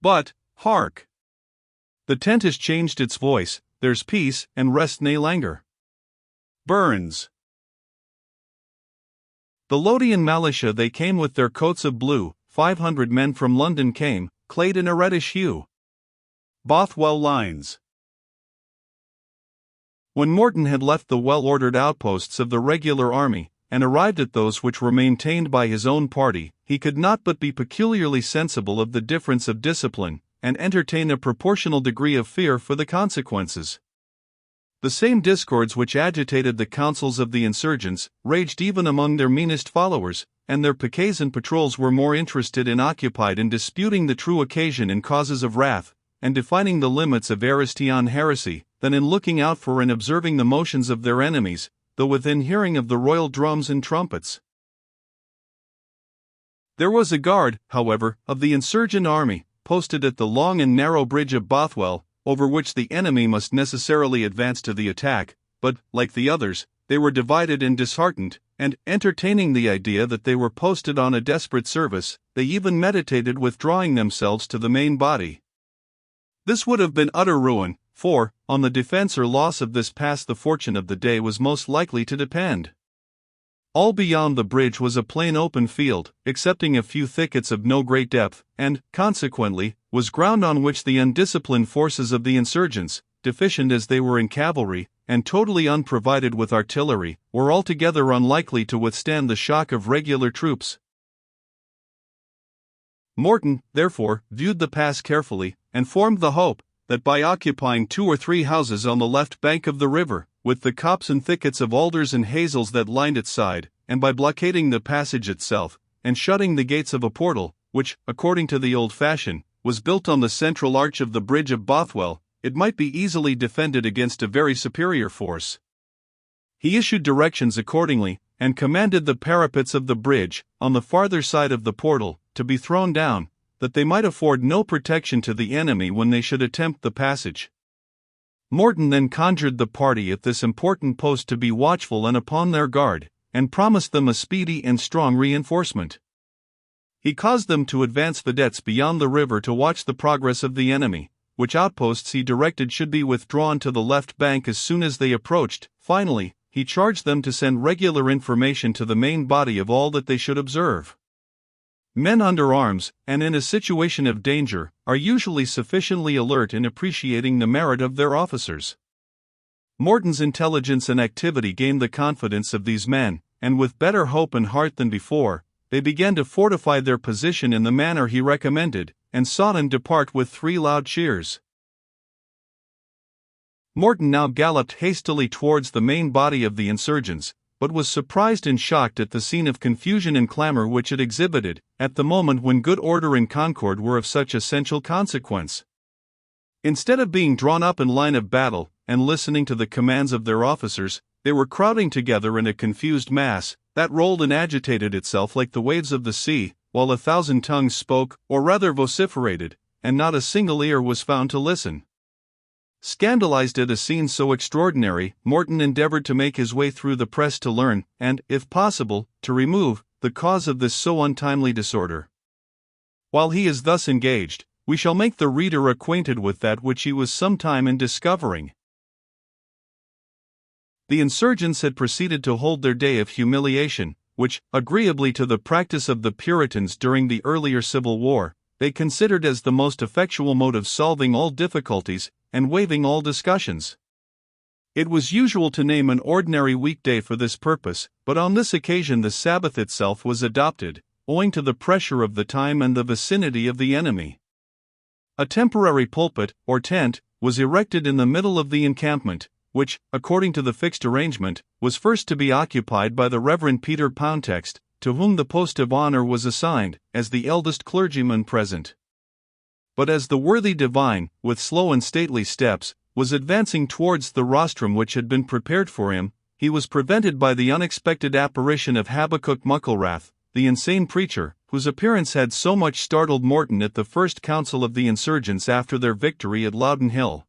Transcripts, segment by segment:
But, hark! The tent has changed its voice, there's peace and rest nae langer. Burns. The Lothian militia they came with their coats of blue, 500 men from London came, clad in a reddish hue. Bothwell lines. When Morton had left the well-ordered outposts of the regular army, and arrived at those which were maintained by his own party, he could not but be peculiarly sensible of the difference of discipline, and entertain a proportional degree of fear for the consequences. The same discords which agitated the councils of the insurgents raged even among their meanest followers, and their piquets and patrols were more interested and occupied in disputing the true occasion and causes of wrath, and defining the limits of Aristian heresy, than in looking out for and observing the motions of their enemies, though within hearing of the royal drums and trumpets. There was a guard, however, of the insurgent army, posted at the long and narrow bridge of Bothwell, over which the enemy must necessarily advance to the attack, but, like the others, they were divided and disheartened, and, entertaining the idea that they were posted on a desperate service, they even meditated withdrawing themselves to the main body. This would have been utter ruin, for, on the defense or loss of this pass the fortune of the day was most likely to depend. All beyond the bridge was a plain open field, excepting a few thickets of no great depth, and, consequently, was ground on which the undisciplined forces of the insurgents, deficient as they were in cavalry, and totally unprovided with artillery, were altogether unlikely to withstand the shock of regular troops. Morton, therefore, viewed the pass carefully, and formed the hope that by occupying 2 or 3 houses on the left bank of the river, with the copse and thickets of alders and hazels that lined its side, and by blockading the passage itself, and shutting the gates of a portal, which, according to the old fashion, was built on the central arch of the bridge of Bothwell, it might be easily defended against a very superior force. He issued directions accordingly, and commanded the parapets of the bridge, on the farther side of the portal, to be thrown down, that they might afford no protection to the enemy when they should attempt the passage. Morton then conjured the party at this important post to be watchful and upon their guard, and promised them a speedy and strong reinforcement. He caused them to advance vedettes beyond the river to watch the progress of the enemy, which outposts he directed should be withdrawn to the left bank as soon as they approached. Finally, he charged them to send regular information to the main body of all that they should observe. Men under arms, and in a situation of danger, are usually sufficiently alert in appreciating the merit of their officers. Morton's intelligence and activity gained the confidence of these men, and with better hope and heart than before, they began to fortify their position in the manner he recommended, and saw him depart with 3 loud cheers. Morton now galloped hastily towards the main body of the insurgents, but was surprised and shocked at the scene of confusion and clamor which it exhibited, at the moment when good order and concord were of such essential consequence. Instead of being drawn up in line of battle, and listening to the commands of their officers, they were crowding together in a confused mass, that rolled and agitated itself like the waves of the sea, while 1,000 tongues spoke, or rather vociferated, and not a single ear was found to listen. Scandalized at a scene so extraordinary, Morton endeavored to make his way through the press to learn, and, if possible, to remove, the cause of this so untimely disorder. While he is thus engaged, we shall make the reader acquainted with that which he was some time in discovering. The insurgents had proceeded to hold their day of humiliation, which, agreeably to the practice of the Puritans during the earlier Civil War, they considered as the most effectual mode of solving all difficulties, and waiving all discussions. It was usual to name an ordinary weekday for this purpose, but on this occasion the Sabbath itself was adopted, owing to the pressure of the time and the vicinity of the enemy. A temporary pulpit, or tent, was erected in the middle of the encampment, which, according to the fixed arrangement, was first to be occupied by the Reverend Peter Poundtext, to whom the post of honor was assigned, as the eldest clergyman present. But as the worthy divine, with slow and stately steps, was advancing towards the rostrum which had been prepared for him, he was prevented by the unexpected apparition of Habakkuk Mucklewrath, the insane preacher, whose appearance had so much startled Morton at the first council of the insurgents after their victory at Loudon Hill.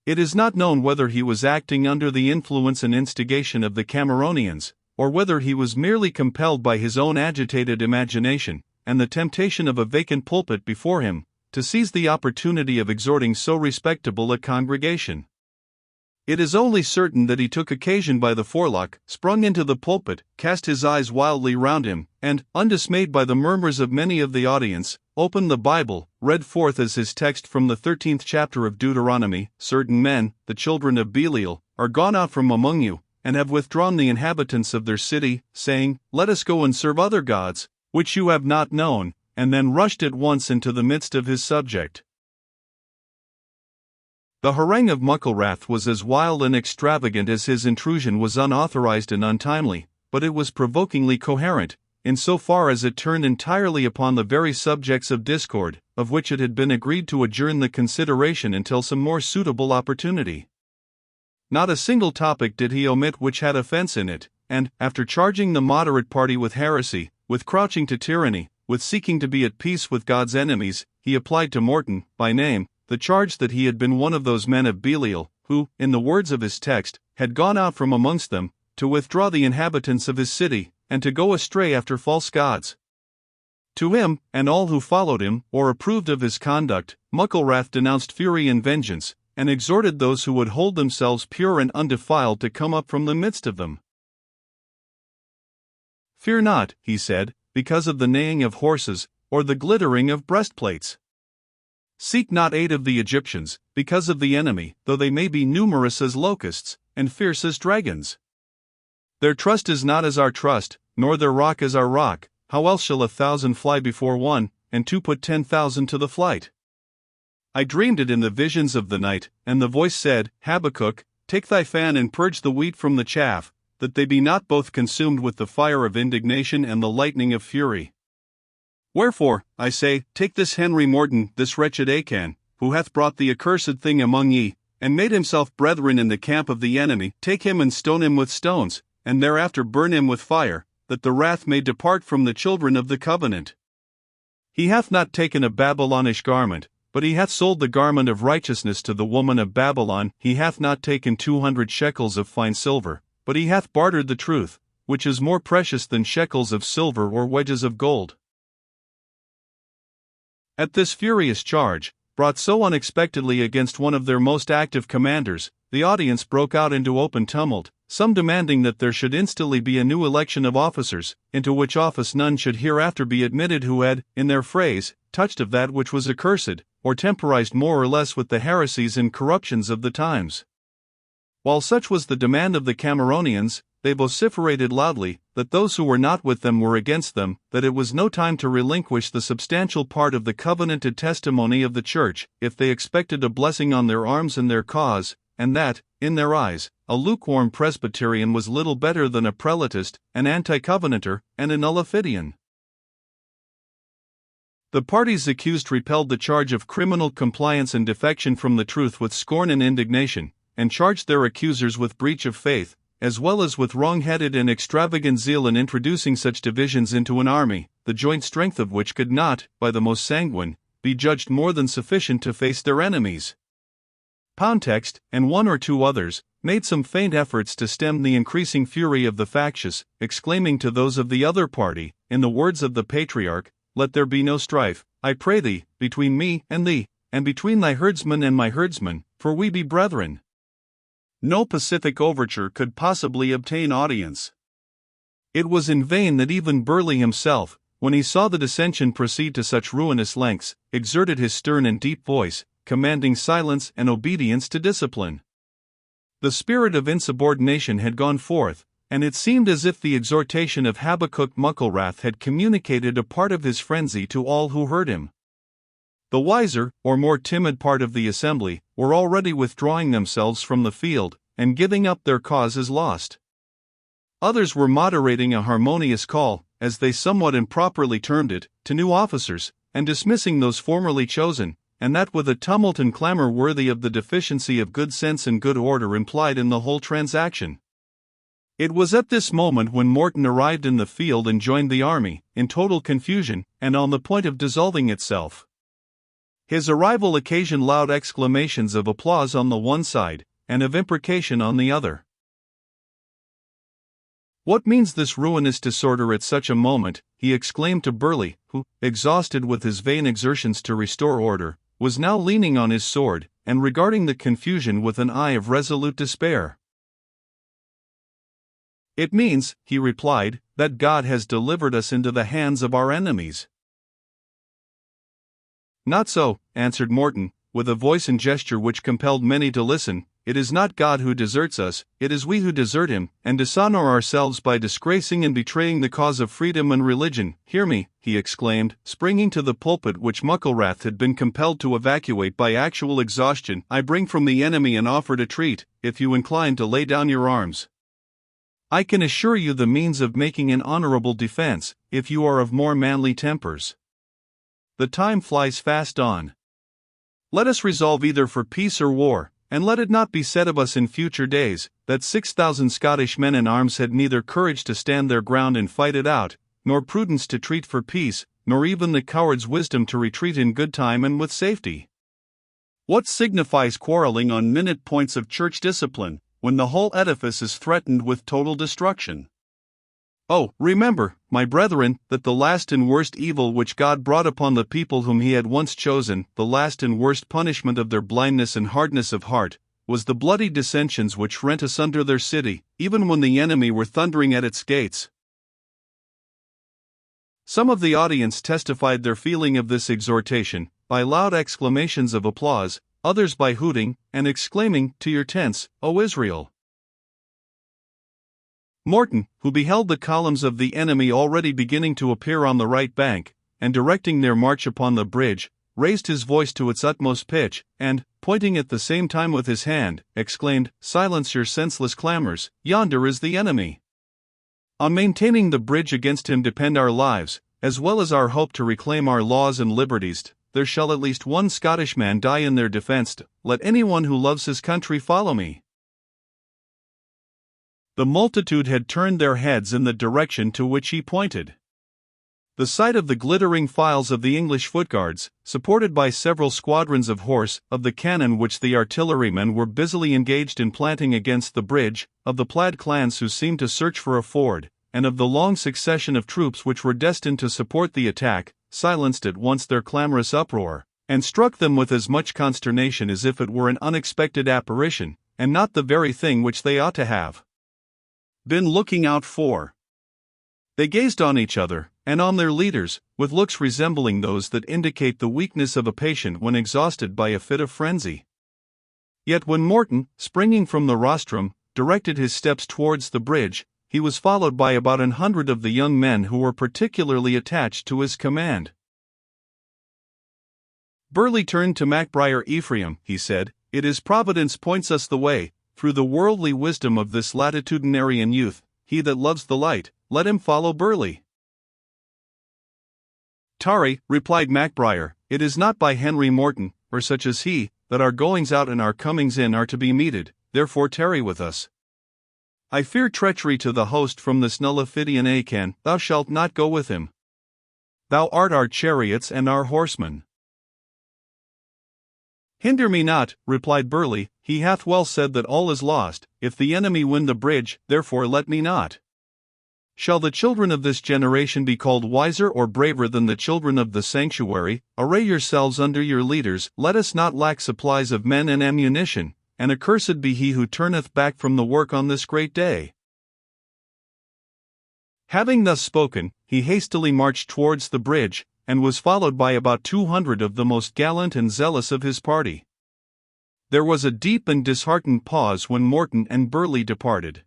It is not known whether he was acting under the influence and instigation of the Cameronians, or whether he was merely compelled by his own agitated imagination, and the temptation of a vacant pulpit before him, to seize the opportunity of exhorting so respectable a congregation. It is only certain that he took occasion by the forelock, sprung into the pulpit, cast his eyes wildly round him, and, undismayed by the murmurs of many of the audience, opened the Bible, read forth as his text from the 13th chapter of Deuteronomy, "Certain men, the children of Belial, are gone out from among you, and have withdrawn the inhabitants of their city, saying, Let us go and serve other gods, which you have not known," and then rushed at once into the midst of his subject. The harangue of Mucklewrath was as wild and extravagant as his intrusion was unauthorized and untimely, but it was provokingly coherent, in so far as it turned entirely upon the very subjects of discord, of which it had been agreed to adjourn the consideration until some more suitable opportunity. Not a single topic did he omit which had offense in it, and, after charging the moderate party with heresy, with crouching to tyranny, with seeking to be at peace with God's enemies, he applied to Morton, by name, the charge that he had been one of those men of Belial, who, in the words of his text, had gone out from amongst them, to withdraw the inhabitants of his city, and to go astray after false gods. To him, and all who followed him, or approved of his conduct, Mucklewrath denounced fury and vengeance, and exhorted those who would hold themselves pure and undefiled to come up from the midst of them. "Fear not," he said, "because of the neighing of horses, or the glittering of breastplates. Seek not aid of the Egyptians, because of the enemy, though they may be numerous as locusts, and fierce as dragons. Their trust is not as our trust, nor their rock as our rock. How else shall 1,000 fly before one, and 2 put 10,000 to the flight? I dreamed it in the visions of the night, and the voice said, Habakkuk, take thy fan and purge the wheat from the chaff, that they be not both consumed with the fire of indignation and the lightning of fury. Wherefore, I say, take this Henry Morton, this wretched Achan, who hath brought the accursed thing among ye, and made himself brethren in the camp of the enemy, take him and stone him with stones, and thereafter burn him with fire, that the wrath may depart from the children of the covenant. He hath not taken a Babylonish garment, but he hath sold the garment of righteousness to the woman of Babylon. He hath not taken 200 shekels of fine silver, but he hath bartered the truth, which is more precious than shekels of silver or wedges of gold. At this furious charge, brought so unexpectedly against one of their most active commanders, the audience broke out into open tumult, some demanding that there should instantly be a new election of officers, into which office none should hereafter be admitted who had, in their phrase, touched of that which was accursed, or temporized more or less with the heresies and corruptions of the times. While such was the demand of the Cameronians, they vociferated loudly, that those who were not with them were against them, that it was no time to relinquish the substantial part of the covenanted testimony of the Church, if they expected a blessing on their arms and their cause, and that, in their eyes, a lukewarm Presbyterian was little better than a Prelatist, an anti-covenanter, and a nullifidian. The parties accused repelled the charge of criminal compliance and defection from the truth with scorn and indignation, and charged their accusers with breach of faith, as well as with wrong-headed and extravagant zeal in introducing such divisions into an army, the joint strength of which could not, by the most sanguine, be judged more than sufficient to face their enemies. Poundtext, and one or two others, made some faint efforts to stem the increasing fury of the factious, exclaiming to those of the other party, in the words of the Patriarch, Let there be no strife, I pray thee, between me and thee, and between thy herdsman and my herdsman, for we be brethren. No pacific overture could possibly obtain audience. It was in vain that even Burleigh himself, when he saw the dissension proceed to such ruinous lengths, exerted his stern and deep voice, commanding silence and obedience to discipline. The spirit of insubordination had gone forth, and it seemed as if the exhortation of Habakkuk Mucklewrath had communicated a part of his frenzy to all who heard him. The wiser, or more timid part of the assembly, were already withdrawing themselves from the field, and giving up their cause as lost. Others were moderating a harmonious call, as they somewhat improperly termed it, to new officers, and dismissing those formerly chosen, and that with a tumult and clamor worthy of the deficiency of good sense and good order implied in the whole transaction. It was at this moment when Morton arrived in the field and joined the army, in total confusion, and on the point of dissolving itself. His arrival occasioned loud exclamations of applause on the one side, and of imprecation on the other. "What means this ruinous disorder at such a moment?" he exclaimed to Burleigh, who, exhausted with his vain exertions to restore order, was now leaning on his sword, and regarding the confusion with an eye of resolute despair. "It means," he replied, "that God has delivered us into the hands of our enemies." "Not so," answered Morton, with a voice and gesture which compelled many to listen. "It is not God who deserts us, it is we who desert him, and dishonor ourselves by disgracing and betraying the cause of freedom and religion. Hear me," he exclaimed, springing to the pulpit which Mucklewrath had been compelled to evacuate by actual exhaustion. "I bring from the enemy an offer to treat, if you incline to lay down your arms. I can assure you the means of making an honorable defense, if you are of more manly tempers. The time flies fast on. Let us resolve either for peace or war, and let it not be said of us in future days, that 6,000 Scottish men in arms had neither courage to stand their ground and fight it out, nor prudence to treat for peace, nor even the coward's wisdom to retreat in good time and with safety. What signifies quarreling on minute points of church discipline, when the whole edifice is threatened with total destruction? Oh, remember, my brethren, that the last and worst evil which God brought upon the people whom he had once chosen, the last and worst punishment of their blindness and hardness of heart, was the bloody dissensions which rent asunder their city, even when the enemy were thundering at its gates." Some of the audience testified their feeling of this exhortation, by loud exclamations of applause, others by hooting, and exclaiming, "To your tents, O Israel!" Morton, who beheld the columns of the enemy already beginning to appear on the right bank, and directing their march upon the bridge, raised his voice to its utmost pitch, and, pointing at the same time with his hand, exclaimed, "Silence your senseless clamors, yonder is the enemy. On maintaining the bridge against him depend our lives, as well as our hope to reclaim our laws and liberties. There shall at least one Scottish man die in their defense. Let anyone who loves his country follow me." The multitude had turned their heads in the direction to which he pointed. The sight of the glittering files of the English footguards, supported by several squadrons of horse, of the cannon which the artillerymen were busily engaged in planting against the bridge, of the plaid clans who seemed to search for a ford, and of the long succession of troops which were destined to support the attack, silenced at once their clamorous uproar, and struck them with as much consternation as if it were an unexpected apparition, and not the very thing which they ought to have been looking out for. They gazed on each other, and on their leaders, with looks resembling those that indicate the weakness of a patient when exhausted by a fit of frenzy. Yet when Morton, springing from the rostrum, directed his steps towards the bridge, he was followed by about 100 of the young men who were particularly attached to his command. Burleigh turned to Macbriar. "Ephraim," he said, "it is Providence points us the way, through the worldly wisdom of this latitudinarian youth. He that loves the light, let him follow Burleigh." "Tarry," replied Macbriar, "it is not by Henry Morton, or such as he, that our goings out and our comings in are to be meted, therefore tarry with us. I fear treachery to the host from this Nullifidian Achan. Thou shalt not go with him. Thou art our chariots and our horsemen." "Hinder me not," replied Burleigh, "he hath well said that all is lost, if the enemy win the bridge, therefore let me not. Shall the children of this generation be called wiser or braver than the children of the sanctuary? Array yourselves under your leaders, let us not lack supplies of men and ammunition, and accursed be he who turneth back from the work on this great day." Having thus spoken, he hastily marched towards the bridge, and was followed by about 200 of the most gallant and zealous of his party. There was a deep and disheartened pause when Morton and Burleigh departed.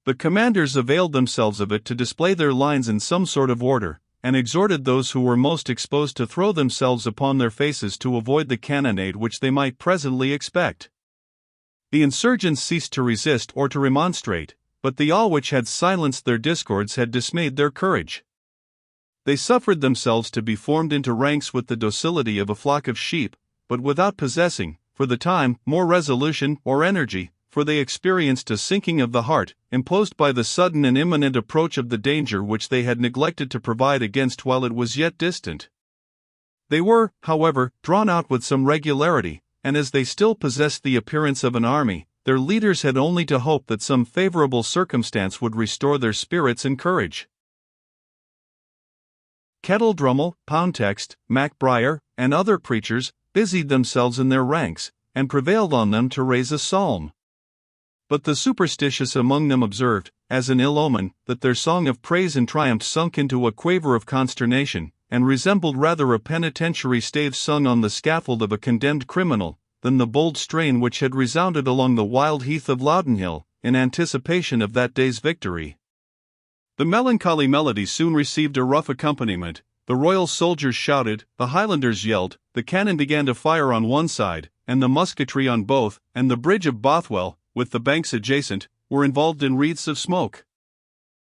The commanders availed themselves of it to display their lines in some sort of order, and exhorted those who were most exposed to throw themselves upon their faces to avoid the cannonade which they might presently expect. The insurgents ceased to resist or to remonstrate, but the awe which had silenced their discords had dismayed their courage. They suffered themselves to be formed into ranks with the docility of a flock of sheep, but without possessing, for the time, more resolution or energy, for they experienced a sinking of the heart, imposed by the sudden and imminent approach of the danger which they had neglected to provide against while it was yet distant. They were, however, drawn out with some regularity, and as they still possessed the appearance of an army, their leaders had only to hope that some favorable circumstance would restore their spirits and courage. Kettle Drummle, Poundtext, Macbriar, and other preachers busied themselves in their ranks, and prevailed on them to raise a psalm. But the superstitious among them observed, as an ill omen, that their song of praise and triumph sunk into a quaver of consternation, and resembled rather a penitentiary stave sung on the scaffold of a condemned criminal, than the bold strain which had resounded along the wild heath of Loudonhill, in anticipation of that day's victory. The melancholy melody soon received a rough accompaniment. The royal soldiers shouted, the Highlanders yelled, the cannon began to fire on one side, and the musketry on both, and the bridge of Bothwell, with the banks adjacent, were involved in wreaths of smoke.